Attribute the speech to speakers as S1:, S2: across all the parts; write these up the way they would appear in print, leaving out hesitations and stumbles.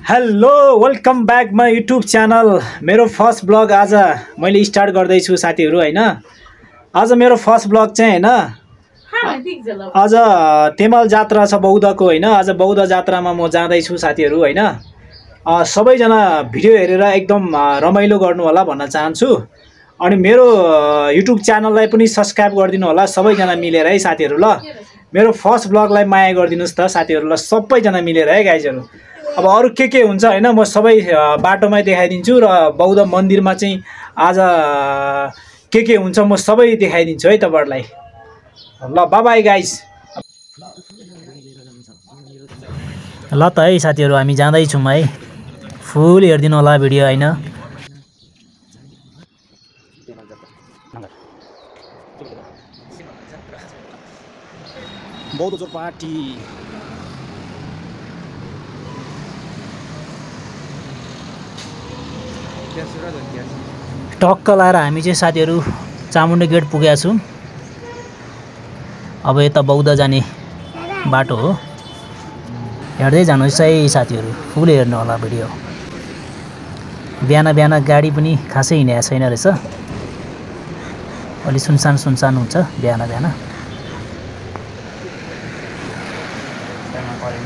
S1: Hello welcome back my YouTube channel. मेरो first blog आज मैले स्टार्ट गर्दैछु साथीहरू हैन। आज मेरो फर्स्ट ब्लग चाहिँ हैन, आज तेमल जात्रा छ बौद्धको हैन। आज बौद्ध जात्रामा म जाँदैछु साथीहरू हैन। सबैजना भिडियो हेरेर एकदम रमाइलो गर्नु होला भन्न चाहन्छु। अनि मेरो युट्युब च्यानललाई पनि सब्स्क्राइब गरिदिनु होला सबैजना मिलेर है साथीहरू। ल मेरो फर्स्ट ब्लगलाई माया गरिदिनुस् त साथीहरू, ल सबैजना मिलेर है गाइजहरू। अब अरु के हुन्छ हैन, म सबै बाटोमै देखाइदिन्छु र बौद्ध मन्दिरमा चाहिँ आज के हुन्छ म सबै देखाइदिन्छु है तपाईहरुलाई। ल बाइ बाइ गाइस। ल त है साथीहरू, हामी जाँदै छौं है। फुल हेर्दिनु होला भिडियो हैन। बौद्ध चौपाटी टक्क लाएर हामी चाहिँ साथीहरू चामुण्डे गेट पुगेका छौं। अब यता बौद्ध जाने बाटो हो, हेर्दै जानुहोस् है साथीहरू, फुल हेर्नु होला भिडियो। बिहान बिहान गाडी पनि खासै हिँडेको छैन रहेछ, अलि सुनसान हुन्छ बिहान बिहान।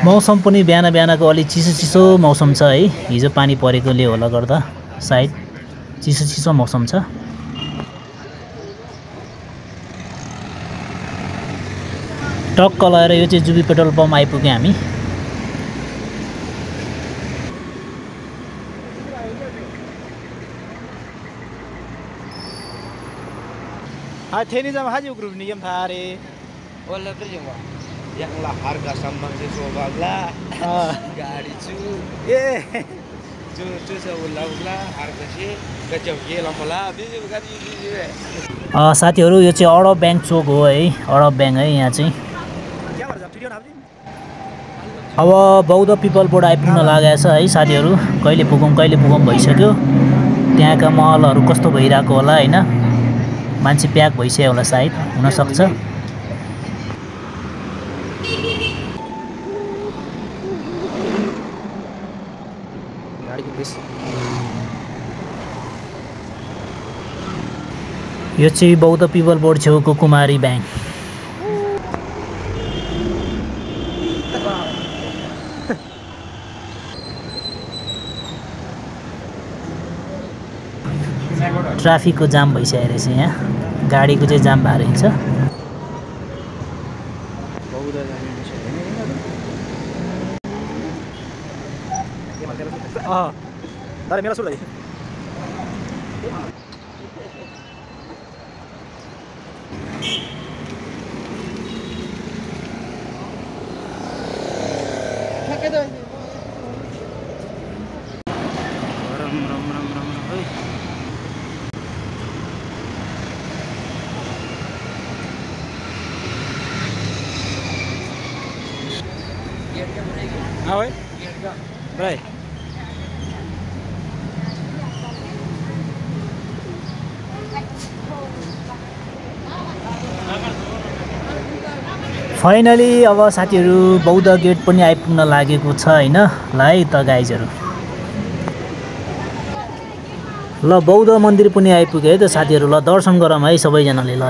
S1: मौसम पनि बिहान बिहानको अलि चिसो मौसम छ है। हिजो पानी परेकोले होला गर्दा सायद चिसो मौसम छ। टक्क लगाएर यो चाहिँ जुबी पेट्रोल पम्प आइपुग्यौं हामी। Atheni jam haji group ni jam thare.
S2: Wala tu jam yang lah harga sambang je sobagla. Gari cu. Cu sebelah harga sih kacau ke lamala biji gari.
S1: साथीहरू यो चाहिँ अडब बैंक चोक हो है, अडब बैंक है यहाँ चाहिँ। अब बौद्ध पिपल बोर्ड आइपुग्न लागेको छ है साथीहरू। कहिले पुगौं भइसक्यो। त्यहाँका महलहरू कस्तो भइराको होला हैन, मान्छे प्याक भइसक्यो होला सायद, हुन सक्छ। यो चाहिँ बौद्ध पिपल बोर्ड छेउको कुमारी बैंक। ट्राफिकको जाम भइसकेको रहेछ यहाँ, गाडीको चाहिँ जाम भएर हिँड्छ। दादा मेरा सुन Oi, baik. फाइनली अब साथीहरू बौद्ध गेट पनि आइपुग्न लागेको छ हैन। ल है त गाइजहरू, ल बौद्ध मन्दिर पनि आइपुग्यो है त साथीहरू। ल दर्शन गरौँ है सबैजनाले। ल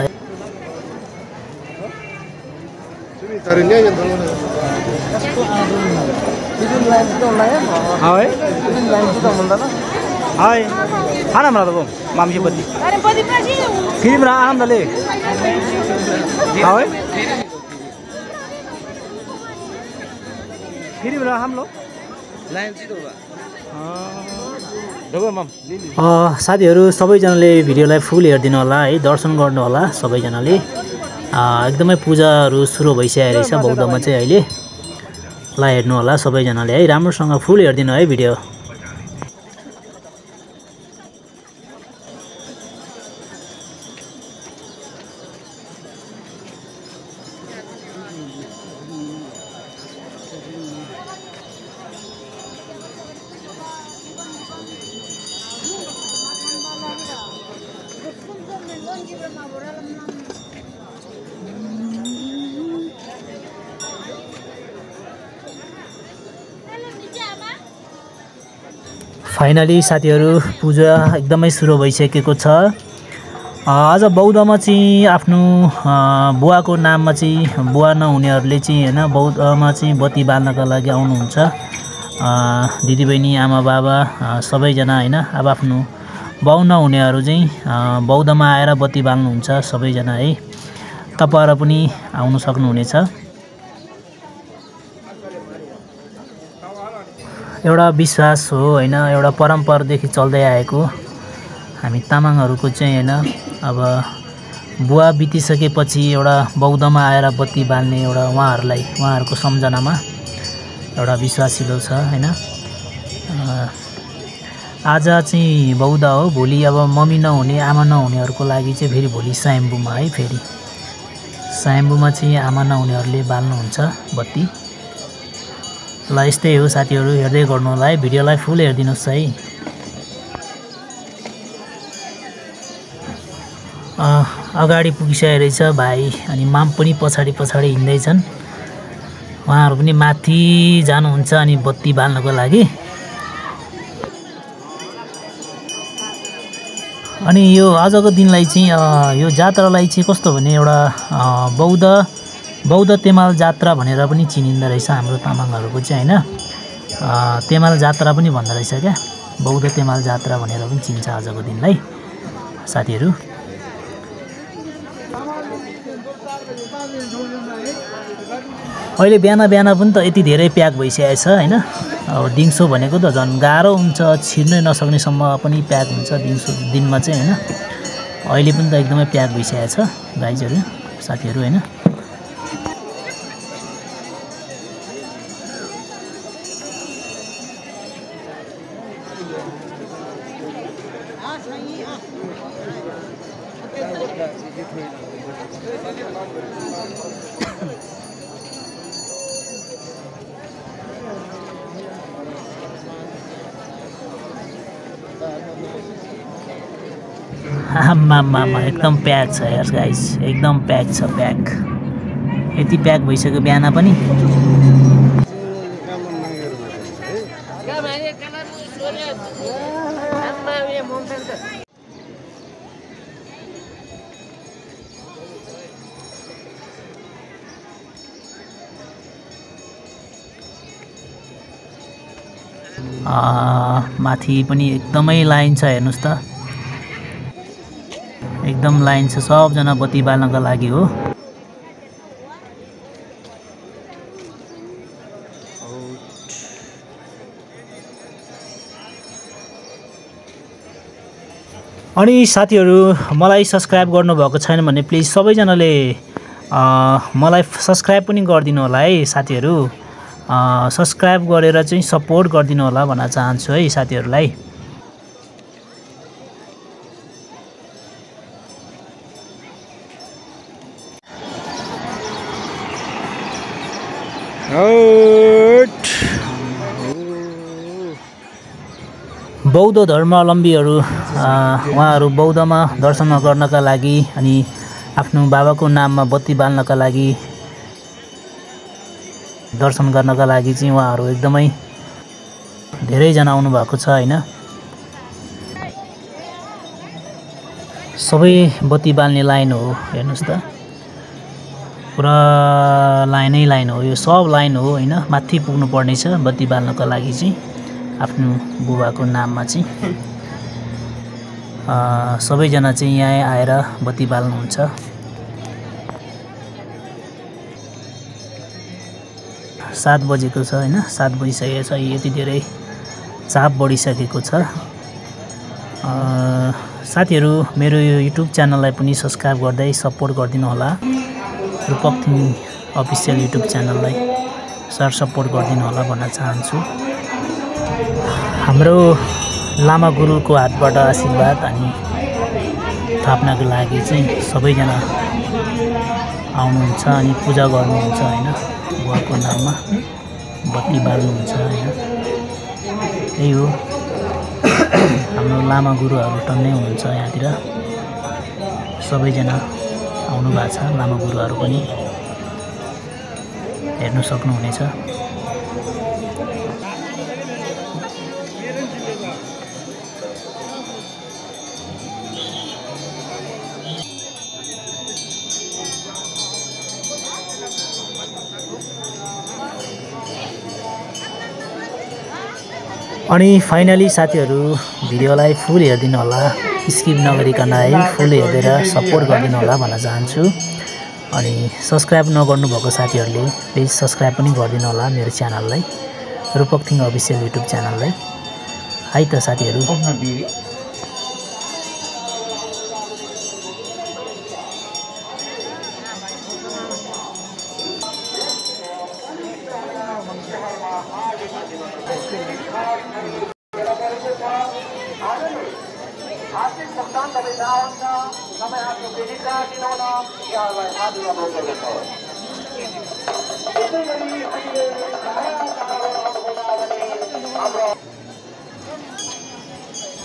S1: हाय खाना बना दो मामजी पति फिर बना हम डाले हाय फिर बना हम लोग लाइन चाहिँ दो माम साथीहरू सबैजनाले भिडियोलाई फुल हेर्दिनु होला है, दर्शन गर्नु होला सबैजनाले। एकदमै पूजाहरू सुरु भइसकेको रहेछ बौद्धमा चाहिँ अहिले। ल हेर्नु होला सबैजनाले है, राम्रोसँग फुल हेर्दिनु है भिडियो। फाइनली साथीहरू पूजा एकदमै सुरु भइसकेको छ। आज बौद्धमा चाहिँ आफ्नो बुवाको नाममा चाहिँ बुवा नहुनेहरूले चाहिँ हैन बौद्धमा चाहिँ बत्ती बाल्नका लागि आउनुहुन्छ। दिदीबहिनी आमा बाबा सबैजना हैन अब आफ्नो बाउ नहुनेहरू चाहिँ बौद्धमा आएर बत्ती बाल्नुहुन्छ सबैजना है। तपाईहरु पनि आउन सक्नुहुनेछ। एउटा विश्वास हो हैन, एउटा परम्परादेखि चल्दै आएको हामी तामाङहरूको चाहिँ हैन अब बुवा बितिसकेपछि एउटा बौद्धमा आएर बत्ती बाल्ने एउटा उहाँहरूको सम्झनामा एउटा विश्वासिलो छ हैन। आज चाहिँ बौद्ध हो, भोलि अब मम्मी नहुने आमा नहुनेहरूको लागि चाहिँ फेरि भोलि सायम्बुमा है, फेरि सायम्बुमा चाहिँ आमा नहुनेहरूले बाल्नुहुन्छ बत्ती। ल यस्तै हो साथीहरू, हेर्दै गर्नु होला है, भिडियोलाई फुल हेरिदिनुहोस् है। अगाडि पुगिसकेको रहेछ भाइ अनि माम पनि पछाडि हिँड्दैछन्। उहाँहरू पनि माथि जानुहुन्छ अनि बत्ती बाल्नको लागि। अनि यो आजको दिनलाई चाहिँ यो जात्रालाई चाहिँ कस्तो भने एउटा बौद्ध तेमाल जात्रा भनेर पनि चिनिँदो रहेछ हाम्रो तामाङहरूको चाहिँ हैन। तेमाल जात्रा पनि भन्दो रहेछ क्या, बौद्ध तेमाल जात्रा भनेर पनि चिन्छ आजको दिनलाई साथीहरू। अहिले बिहान पनि त यति धेरै प्याक भइसकेको छ हैन। अब दिउँसो भनेको त झन् गाह्रो हुन्छ, छिर्नै नसक्नेसम्म पनि प्याक हुन्छ दिउँसो दिनमा चाहिँ हैन। अहिले पनि त एकदमै प्याक भइसकेको छ गाइजहरू साथीहरू हैन। आमामामा एकदम प्याक छ यार गाइस, एकदम प्याक छ, प्याक यति प्याक भइसक्यो बिहान पनि। माथि पनि एकदमै लाइन छ हेर्नुस् त, एकदम लाइन छ, सबजना बत्ती बाल्नका लागि हो। अनि साथीहरू मलाई सब्स्क्राइब गर्नुभएको छैन भने प्लिज सबैजनाले मलाई सब्स्क्राइब पनि गरिदिनु होला है साथीहरू। सब्स्क्राइब गरेर चाहिँ सपोर्ट गरिदिनु होला भन्न चाहन्छु है साथीहरूलाई। बौद्ध धर्मावलम्बीहरू उहाँहरू बौद्धमा दर्शन गर्नका लागि अनि आफ्नो बाबाको नाममा बत्ती बाल्नका लागि दर्शन गर्नका लागि चाहिँ उहाँहरू एकदमै धेरैजना आउनु भएको छ हैन। सबै बत्ती बाल्ने लाइन हो हेर्नुस् त, पुरा लाइनै लाइन हो, यो सब लाइन हो हैन। माथि पुग्नु पर्ने छ बत्ती बाल्नका लागि चाहिँ आफ्नो बुबाको नाममा चाहिँ। सबैजना चाहिँ यहाँ आएर बत्ती बाल्नुहुन्छ। सात बजेको छ हैन, 7 बजिसकेको छ, यति धेरै चाप बढिसकेको छ। साथीहरू मेरो यो युट्युब च्यानललाई पनि सब्स्क्राइब गर्दै सपोर्ट गरिदिनु होला। रूपक थिङ अफिसियल युट्युब च्यानललाई सपोर्ट गरिदिनु होला भन्न चाहन्छु। हाम्रो लामा गुरुको हातबाट आशीर्वाद अनि थाप्नको लागि चाहिँ सबैजना आउनुहुन्छ अनि पूजा गर्नुहुन्छ हैन, बुवाको नाममा बत्ती बाल्नुहुन्छ हैन। त्यही हो, हाम्रो लामा गुरुहरू टन्नै हुनुहुन्छ यहाँतिर, सबैजना आउनु भएको छ। लामा गुरुहरू पनि हेर्न सक्नुहुनेछ। अनि फाइनली साथीहरू भिडियोलाई फुल हेरिदिनु होला, स्किप नगरिकन है फुल हेरेर सपोर्ट गरिदिनु होला भन्न चाहन्छु। अनि सब्सक्राइब नगर्नु भएको साथीहरूले प्लिज सब्सक्राइब पनि गरिदिनु होला मेरो च्यानललाई, रूपकथिङ अफिसियल युट्युब च्यानललाई। है त साथीहरू,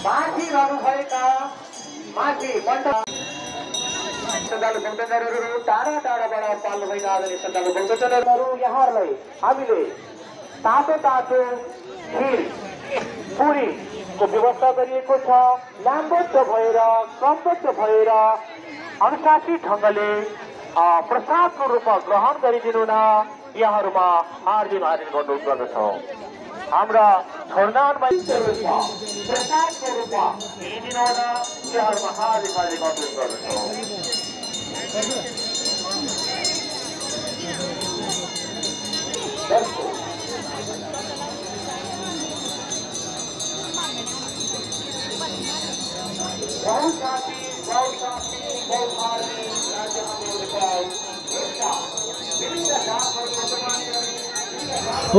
S3: माथि रहनुभएका माथि श्रद्धालु भक्तजनहरू टाढा टाढाबाट पाल्नु भएका आदरणीय श्रद्धालु भक्तजनहरू यहाँहरूलाई हामीले तातो तातो खिर पुरीको व्यवस्था गरिएको छ। लामबद्ध भएर क्रमबद्ध भएर अनुशासित ढङ्गले प्रसादको रूपमा ग्रहण गरिदिनु न यहाँहरूमा हार्दिक अनुरोध गर्दछौँ। हाम्रा छोर्नानमा प्रसादको रूपमा दिइदिनु न यहाँहरूमा हार्दिक अनुरोध गर्दछौँ।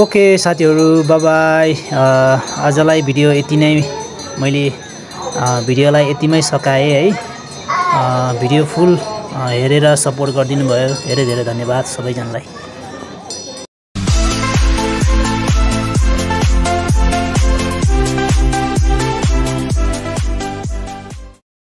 S1: ओके साथीहरू, बाई। आजलाई भिडियो यति नै, मैले भिडियोलाई यतिमै सकाएँ है। भिडियो फुल हेरेर सपोर्ट गरिदिनु भयो, धेरै धेरै धन्यवाद सबैजनालाई।